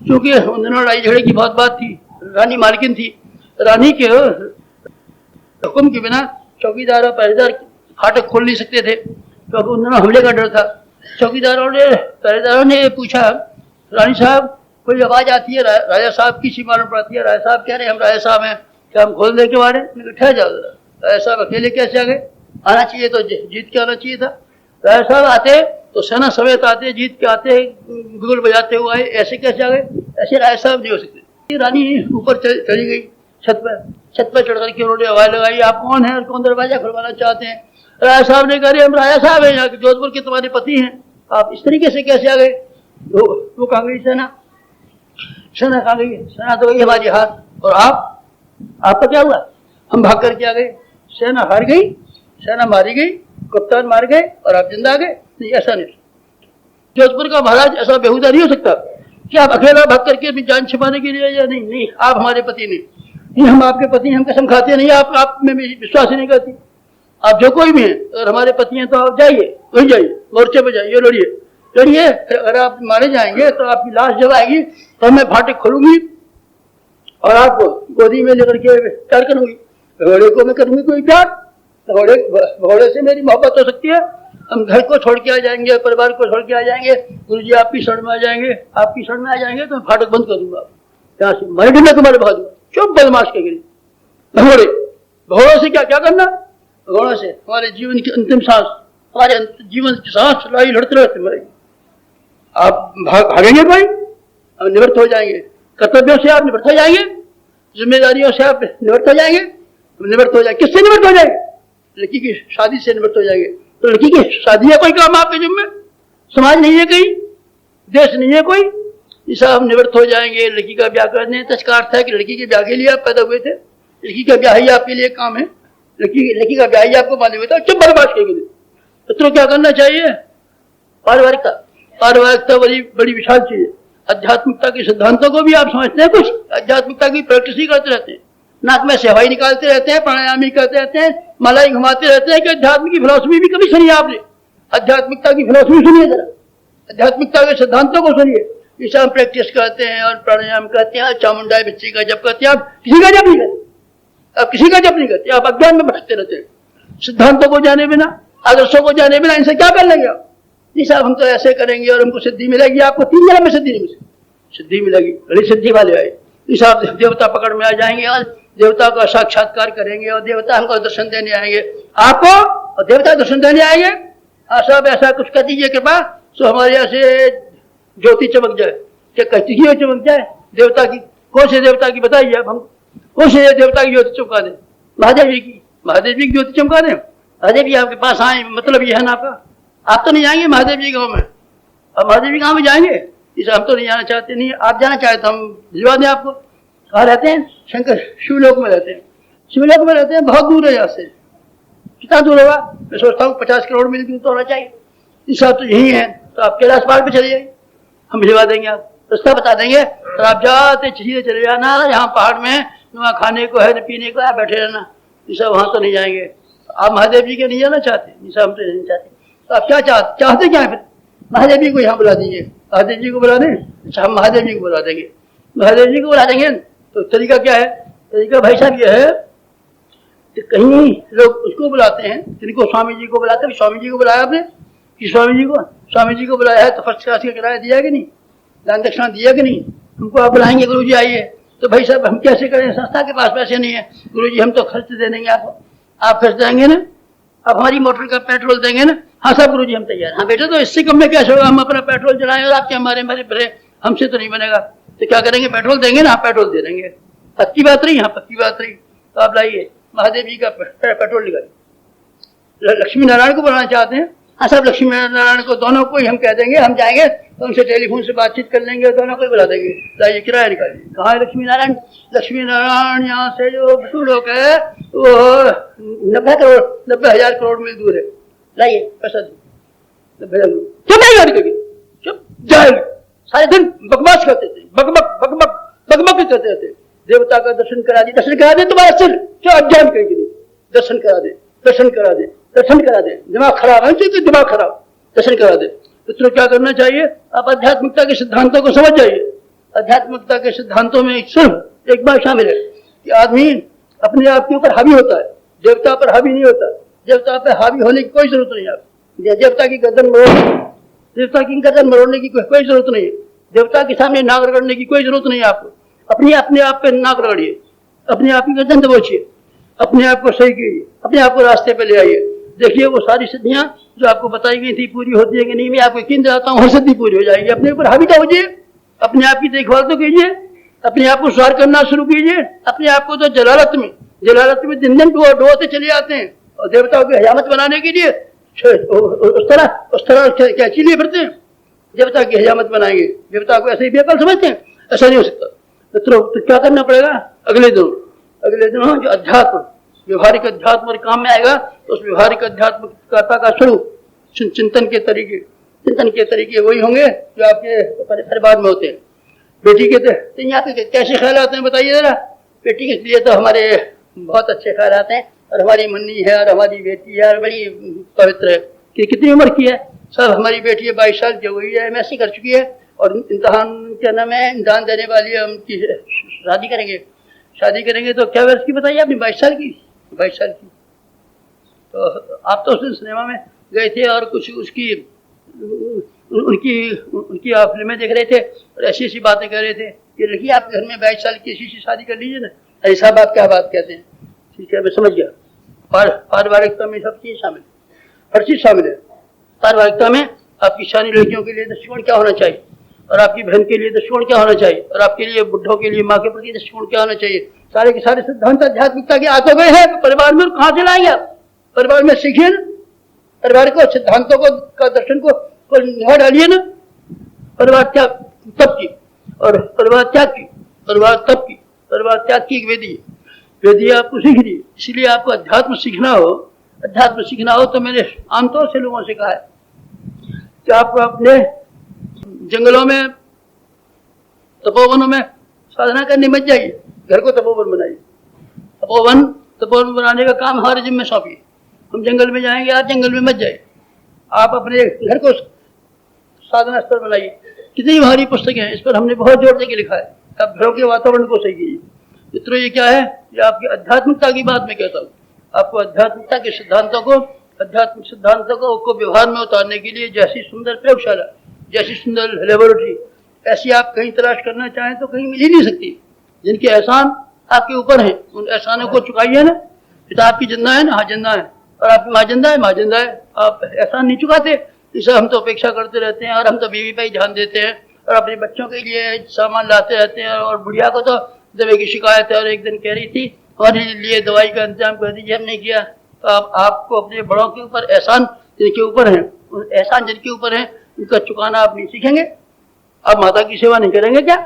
क्योंकि उन दिनों लड़ाई झगड़े की बहुत बात थी। रानी मालकिन थी, रानी के हुक्म के बिना चौकीदार और पहरेदार फाटक खोल नहीं सकते थे, क्योंकि उन दिनों हमले का डर था। पहरेदारों ने पूछा, रानी साहब कोई आवाज आती है? राजा साहब की सी मालूम पड़ती है। राजा साहब कह रहे हम राजा साहब हैं, क्या हम खोल दे के बारे? ठहर जाओ जरा। राजा साहब अकेले कैसे आ गए? आना चाहिए तो जीत के आना चाहिए था। राजा साहब आते तो सेना समेत आते, जीत के आते, गुगल बजाते हुए आए। ऐसे कैसे आ गए? ऐसे राजा साहब नहीं हो सकते। रानी ऊपर चली गई छत पर चढ़ करके उन्होंने आवाज लगाई, आप कौन है और कौन दरवाजा खुलवाना चाहते हैं? राजा साहब ने कहा, हम राजा साहब हैं, यहाँ के जोधपुर के तुम्हारे पति हैं, आप इस तरीके से कैसे आ गए? वो कहाँ गई सेना कहाँ गई? सेना तो गई हमारी हार। और आप आपका क्या हुआ? हम भाग करके आ गए, सेना हार गई, सेना मारी गई, कप्तान मार गए और आप जिंदा आ गए। नहीं, ऐसा नहीं। जोधपुर का महाराज ऐसा बेहुदा नहीं हो सकता कि आप अकेला भाग करके अपनी जान छिपाने के लिए, या नहीं नहीं आप हमारे पति नहीं, हम आपके पति, हम कसम खाते नहीं, आप में विश्वास ही नहीं करती। आप जो कोई भी हैं, अगर हमारे पति हैं तो आप जाइए, वहीं जाइए, मोर्चे पे जाइए, लड़िए लड़िए। अगर आप मारे जाएंगे तो आपकी लाश जब आएगी तो मैं फाटक खोलूंगी और आपको गोदी में लेकर के प्यार करूंगी। घोड़े को मैं करूंगी कोई प्यार? घोड़े से मेरी मोहब्बत हो सकती है? हम घर को छोड़ के आ जाएंगे, परिवार को छोड़ के आ जाएंगे, गुरुजी आपकी शरण में आ जाएंगे, आपकी शरण में आ जाएंगे तो मैं फाटक बंद कर दूंगा। यहाँ से मर में तुम्हारे भाग दूंगा। चुप बदमाश के गिरी घोड़े। घोड़ों से क्या क्या करना? घोड़ों से हमारे जीवन की अंतिम सांस, हमारे जीवन की सांस लड़ाई लड़ते रहते मरेंगे। आप भागेंगे भाई, हम निवृत्त हो जाएंगे, कर्तव्यों से आप निवृत्त हो जाएंगे, जिम्मेदारियों से आप निवृत्त हो जाएंगे, निवृत्त हो जाएंगे। किससे निवृत्त हो जाएंगे? लड़की की शादी से निवृत्त हो जाएंगे। तो लड़की की शादी है कोई काम आपके जिम्मे? समाज नहीं है कहीं, देश नहीं है कोई, इसा हम निवृत्त हो जाएंगे। लड़की का ब्याह करने तस्का अर्थ है कि लड़की के ब्याह के लिए आप पैदा हुए थे, लड़की का ब्याह ही आपके लिए काम है, लड़की का ब्याह ही आपको मालूम हुआ था। चुप बर्बाद के लिए तो क्या करना चाहिए? पारिवारिकता। पारिवारिकता बड़ी विशाल चीज है। आध्यात्मिकता के सिद्धांतों को भी आप समझते हैं कुछ? आध्यात्मिकता की प्रैक्टिस ही करते रहते हैं, नाक में सेवाई निकालते रहते हैं, प्राणायामी करते रहते हैं, मलाई घुमाते रहते हैं कि अध्यात्म की फिलॉसफी भी कभी सुनिए आपने? आध्यात्मिकता की फिलॉसफी सुनिए जरा, आध्यात्मिकता के सिद्धांतों को सुनिए। इसे हम प्रैक्टिस करते हैं और प्राणायाम करते हैं, चामुंडा बच्ची का जप करते हैं। आप किसी का जप नहीं करते, आप किसी का जप नहीं करते, आप अज्ञान में भटकते रहते हैं। सिद्धांतों को जाने बिना, आदर्शों को जाने बिना इनसे क्या कर लेंगे आप? नहीं साहब हम तो ऐसे करेंगे और हमको सिद्धि मिलेगी। आपको 3 जन्म में सिद्धि मिलेगी, बड़ी सिद्धि वाले आए। इस आप देवता पकड़ में आ जाएंगे और देवता का साक्षात्कार करेंगे और देवता हमको दर्शन देने आएंगे, आपको और देवता दर्शन देने आएंगे। हाँ साहब ऐसा कुछ कर दीजिए कृपा, तो हमारे यहाँ से ज्योति चमक जाए। क्या कहती है चमक जाए? देवता की कौन से देवता की बताइए आप हम, कौन से देवता की ज्योति चमका दें? महादेव जी की, महादेव जी की ज्योति चमका दें। महादेव जी आपके पास आए, मतलब ये है ना आपका? आप तो नहीं जाएंगे महादेव जी गाँव में? अब महादेव जी गाँव में जाएंगे? इसे हम तो नहीं जाना चाहते। नहीं आप जाना चाहते तो हम भिजवा दें आपको। कहाँ रहते हैं? शंकर शिवलोक में रहते हैं। शिवलोक में रहते हैं, बहुत दूर है यहाँ से। कितना दूर होगा? मैं सोचता हूँ 50 करोड़ मील दूर तो होना चाहिए। इस साथ तो यही है, तो आप कैलाश पहाड़ पे चले जाइए, हम भिजवा देंगे। आप रास्ता बता देंगे और आप जाते सीधे चले जाना। यहाँ पहाड़ में वहाँ खाने को है, न पीने को है, बैठे रहना। इसा वहाँ तो नहीं जाएंगे। आप महादेव जी के नहीं जाना चाहते? इसा हम तो नहीं चाहते। तो आप क्या चाहते क्या है फिर? महादेव जी को यहाँ बुला दीजिए, महादेव जी को बुला दें। अच्छा हम महादेव जी को बुला देंगे, महादेव जी को बुला देंगे। तो तरीका क्या है? तरीका भाई साहब ये है कि कहीं लोग उसको बुलाते हैं, जिनको स्वामी जी को बुलाते हैं। स्वामी जी को बुलाया आपने कि स्वामी जी को बुलाया है तो फर्स्ट क्लास का किराया दिया कि नहीं? दान दक्षिणा दिया कि नहीं? हमको आप बुलाएंगे गुरु जी आइए, तो भाई साहब हम कैसे करें? संस्था के पास पैसे नहीं है। गुरु जी हम तो खर्च दे देंगे आपको, आप खर्च देंगे ना? आप हमारी मोटर का पेट्रोल देंगे ना? हाँ साहब गुरु जी हम तैयार। हाँ बेटा तो इससे कम में कैसे होगा? हम अपना पेट्रोल चलाएं और आपके हमारे भरे, हमसे तो नहीं बनेगा। तो क्या करेंगे? पेट्रोल देंगे ना? पेट्रोल दे देंगे। पक्की बात रही? हाँ पक्की बात रही। तो आप लाइए महादेव जी का पेट्रोल निकालिए। लक्ष्मी नारायण को बुलाना चाहते हैं? हाँ साहब लक्ष्मी नारायण को, दोनों को ही हम कह देंगे। हम जाएंगे तो उनसे टेलीफोन से बातचीत कर लेंगे, दोनों को ही बुला देंगे। लाइए किराया निकालिए। कहाँ है लक्ष्मी नारायण? लक्ष्मी नारायण यहाँ से जो लोग है वो 90,000 करोड़ मील दूर है। लाइए पैसा दो, 90,000 करोड़। चुप जाएंगे। सारे दिन बकवास करते थे, बकबक करते थे। देवता का दर्शन करा दे तुम्हारा सिर क्या अज्ञान करेंगे? दर्शन करा दे। दिमाग खराब है, दिमाग खराब, दर्शन करा दे। तो क्या करना चाहिए? आप आध्यात्मिकता के सिद्धांतों को समझ जाइए। आध्यात्मिकता के सिद्धांतों में सिर्फ एक बात शामिल है कि आदमी अपने आप के ऊपर हावी होता है, देवता पर हावी नहीं होता। देवता पर हावी होने की कोई जरूरत नहीं है। देवता की गर्दन मरोड़ने की कोई जरूरत नहीं है। देवता के सामने नाक रगड़ने की कोई जरूरत नहीं है आपको। अपने आप पे नाक रगड़िए, अपने आप की गर्दन दबोचिए, अपने आप को सही कीजिए, अपने आप को रास्ते पे ले आइए। देखिए वो सारी सिद्धियां जो आपको बताई गई थी पूरी होती है कि नहीं? मैं आपको यकीन दिलाता हूँ हर सिद्धि पूरी हो जाएगी। अपने ऊपर हावी तो होइए, अपने आप की देखभाल तो कीजिए, अपने आप को सुधार करना शुरू कीजिए। अपने आप को तो जलालत में दिन दिन डुबोते चले जाते हैं और देवताओं की हजामत बनाने के लिए उस तरह क्या चीजें फिरते हैं। देवता की हजामत बनाएंगे, देवता को ऐसे ही बेअक्ल समझते हैं? ऐसा नहीं हो सकता। तो क्या करना पड़ेगा? अगले दिनों जो अध्यात्म, व्यवहारिक अध्यात्म और काम में आएगा, तो उस व्यवहारिक अध्यात्मकता का स्वरूप चिंतन के तरीके वही होंगे जो आपके परिवार में होते हैं। बेटी के तो यहाँ पे कैसे ख्याल आते हैं बताइए जरा। बेटी के लिए तो हमारे बहुत अच्छे ख्याल आते हैं, और हमारी मन्नी है और हमारी बेटी है और बड़ी पवित्र है। कि कितनी उम्र की है? सब हमारी बेटी है 22 साल की हुई है, एमएससी कर चुकी है, और इम्तहान क्या नाम है, इम्तहान देने वाली है, उनकी शादी करेंगे तो क्या वर्ष की बताइए आपने? 22 साल की। 22 साल की। तो आप तो उस दिन सिनेमा में गए थे और कुछ उनकी आप फिल्में देख रहे थे और ऐसी ऐसी बातें कर रहे थे। ये लड़की आपके घर में 22 साल की ऐसी शादी कर लीजिए ना, ऐसा बात क्या बात कहते हैं? ठीक है, मैं समझ गया। पारिवारिकता में सब चीज शामिल, हर चीज शामिल है। पारिवारिकता में आपकी शादी लड़कियों के लिए दृष्टिकोण क्या होना चाहिए, और आपकी बहन के लिए दृष्टिकोण क्या होना चाहिए, और आपके लिए बुढ़ों के लिए माँ के प्रति दृष्टिकोण क्या होना चाहिए। सारे के सारे सिद्धांत आध्यात्मिकता के आ तो गए हैं परिवार में, कहाँ से लाएंगे आप? परिवार में सीखिए ना, परिवार को सिद्धांतों को का दर्शन को निभा डालिए ना। परिवार त्याग तब की, और परिवार त्याग की, परिवार तब की, परिवार त्याग की एक वेदी आपको सीख दी। इसलिए आपको अध्यात्म सीखना हो तो मैंने आमतौर से लोगों से कहा है कि आप अपने जंगलों में, तपोवनों में साधना करने मत जाइए, घर को तपोवन बनाइए। तपोवन बनाने का काम हमारे जिम्मे सौंपिए। हम जंगल में जाएंगे, आप जंगल में मत जाइए, आप अपने घर को साधना स्थल बनाइए। कितनी भारी पुस्तकें हैं, इस पर हमने बहुत जोर देकर लिखा है। आप घरों के वातावरण को सही कीजिए। मित्रों, ये क्या है? ये आपकी आध्यात्मिकता की बात मैं कहता हूँ। आपको आध्यात्मिकता के आध्यात्मिक सिद्धांतों को व्यवहार में उतारने के लिए जैसी सुंदर प्रयोगशाला, जैसी सुंदर लेबोरेटरी, ऐसी आप कहीं तलाश करना चाहें तो कहीं मिल ही नहीं सकती। जिनके एहसान आपके ऊपर हैं, उन एहसानों को चुकाइए ना। पिता आपकी जिंदा है ना? हाँ जिंदा है। और आपकी माँ जिंदा है? माँ जिंदा है। आप एहसान नहीं चुकाते, इसे हम तो अपेक्षा करते रहते हैं, और हम तो बीवी पे ही ध्यान देते हैं, और अपने बच्चों के लिए सामान लाते रहते हैं। और बुढ़िया को तो दवाई की शिकायत है, और एक दिन कह रही थी हमारे लिए दवाई का इंतजाम कर दीजिए, हमने किया। तो आपको अपने बड़ों के ऊपर एहसान जिनके ऊपर है, उन एहसान जिनके ऊपर है, उनका चुकाना आप नहीं सीखेंगे। आप माता की सेवा नहीं करेंगे क्या?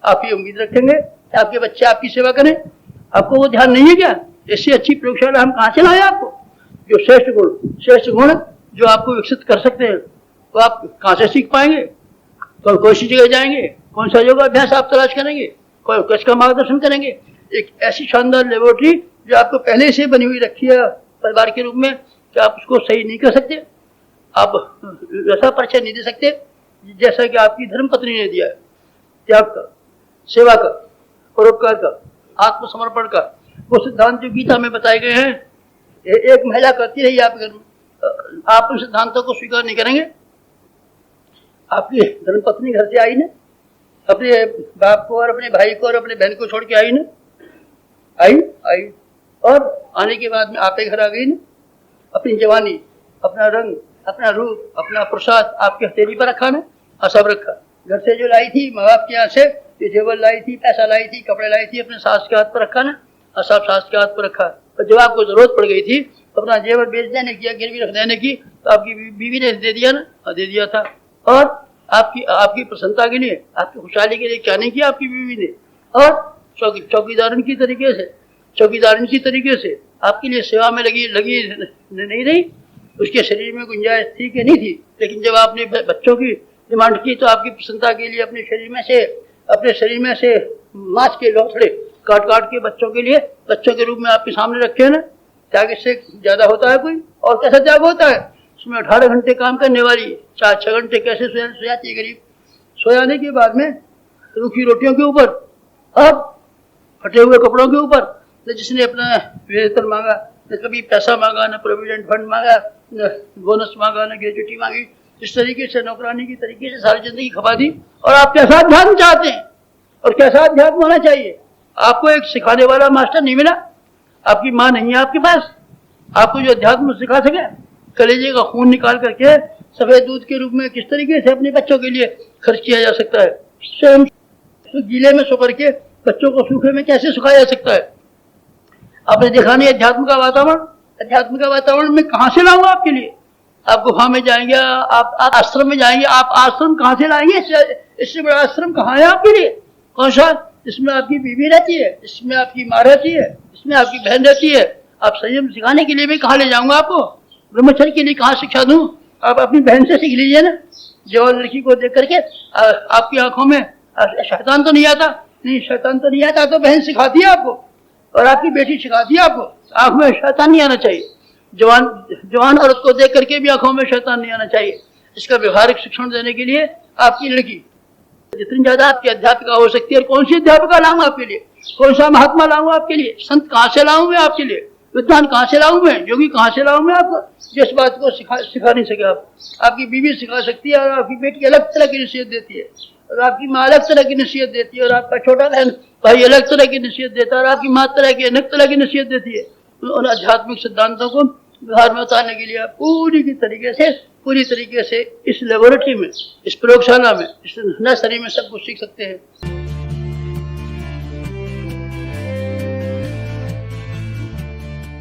आप ये उम्मीद रखेंगे कि आपके बच्चे आपकी सेवा करें? आपको वो ध्यान नहीं है क्या? इससे अच्छी प्रयोगशाला हम कहाँ से लाए आपको? जो श्रेष्ठ गुण जो आपको विकसित कर सकते हैं, तो आप कहाँ से सीख पाएंगे? तो कौन सी जगह जाएंगे? कौन सा योगाभ्यास आप तलाश करेंगे? किसका मार्गदर्शन करेंगे? एक ऐसी शानदार लेबोरेटरी जो आपको पहले से बनी हुई रखी है परिवार के रूप में, कि आप उसको सही नहीं कर सकते, आप वैसा परिचय नहीं दे सकते जैसा कि आपकी धर्मपत्नी ने दिया है। त्याग का, सेवा का, परोपकार का, आत्मसमर्पण का, वो सिद्धांत जो गीता में बताए गए हैं, एक महिला करती रही आपके घर में, आप उन सिद्धांतों को स्वीकार नहीं करेंगे। आपकी धर्मपत्नी घर से आई ना, अपने बाप को और अपने भाई को और अपने बहन को छोड़ के आई ना, आई और आने के बाद में आपके घर आ गई ना। अपनी जवानी, अपना रंग, अपना रूप, अपना प्रसाद आपके हथेली पर रखा ना, सब रखा। घर से जो लाई थी माँ बाप के यहाँ से, ये जेवर लाई थी, पैसा लाई थी, कपड़े लाई थी, अपने सास के हाथ पर रखा ना, सब सास के हाथ पर रखा। और जब आपको जरूरत पड़ गई थी तो अपना जेवर बेच देने की, गिरवी रख देने की, तो आपकी बीवी ने दे दिया ना? दे दिया था। और आपकी प्रसन्नता के लिए, आपकी खुशहाली के लिए क्या नहीं किया आपकी बीवी ने? और चौकीदारन की तरीके से आपके लिए सेवा में लगी नहीं रही। उसके शरीर में गुंजाइश थी कि नहीं थी, लेकिन जब आपने बच्चों की डिमांड की तो आपकी प्रसन्नता के लिए अपने शरीर में से मांस के लोथड़े काट के बच्चों के रूप में आपके सामने रखे हैं ना। त्याग इससे ज्यादा होता है कोई? और कैसा त्याग होता है? उसमें 18 घंटे काम करने वाली 4-6 घंटे कैसे सो जाती है गरीब। सो जाने के बाद में रूखी रोटियों के ऊपर, अब फटे हुए कपड़ों के ऊपर, न जिसने अपना वेतन मांगा, न कभी पैसा मांगा, न प्रोविडेंट फंड मांगा, न बोनस मांगा, न ग्रेजुटी मांगी। इस तरीके से नौकरानी की तरीके से सारी जिंदगी खपा दी। और आप कैसा अध्यात्म चाहते हैं और कैसा अध्यात्म होना चाहिए? आपको एक सिखाने वाला मास्टर नहीं मिला, आपकी माँ नहीं है आपके पास, आपको जो अध्यात्म सिखा सके। कलेजे का खून निकाल करके सफेद दूध के रूप में किस तरीके से अपने बच्चों के लिए खर्च किया जा सकता है? स्वयं गीले में सो करके बच्चों को सूखे में कैसे सुखाया जा सकता है? आपने देखा नहीं अध्यात्म का वातावरण में कहाँ से लाऊंगा आपके लिए? आप गुफा में जाएंगे, आप आश्रम में जाएंगे, आप आश्रम कहाँ से लाएंगे? इससे बड़ा आश्रम कहाँ है आपके लिए? कौन सा? इसमें आपकी बीवी रहती है, इसमें आपकी माँ रहती है, इसमें आपकी बहन रहती है। आप संयम सिखाने के लिए भी कहाँ ले जाऊंगा आपको? ब्रह्मचर्य के लिए कहाँ शिक्षा दूं? आप अपनी बहन से सीख लीजिए ना। जवान लड़की को देख करके आपकी आंखों में शैतान तो नहीं आता? नहीं, शैतान तो नहीं आता, तो बहन सिखाती है आपको और आपकी बेटी सिखाती है आपको। आंख में शैतान नहीं आना चाहिए। जवान औरत को देख करके भी आंखों में शैतान नहीं आना चाहिए। इसका व्यवहारिक शिक्षण देने के लिए आपकी लड़की जितनी ज्यादा आपकी अध्यापिका हो सकती है। और कौन सी अध्यापिका लाऊं आपके लिए? कौन सा महात्मा लाऊं आपके लिए? संत कहाँ से लाऊं मैं आपके लिए? विद्वान कहाँ से लाऊं मैं? योगी कहाँ से लाऊं मैं आपको? जिस बात को सिखा नहीं सके आप, आपकी बीवी सिखा सकती है और आपकी बेटी अलग तरह की नसीहत देती है और आपकी माँ अलग तरह की नसीहत देती है और आपका छोटा बहन भाई अलग तरह की नसीहत देता है और आपकी माँ तरह की अलग तरह की नसीहत देती है। उन आध्यात्मिक सिद्धांतों को व्यवहार में उतारने के लिए आप पूरी तरीके से इस लेबोरेटरी में, इस प्रयोगशाला में, इस नर्सरी में सब कुछ सीख सकते हैं।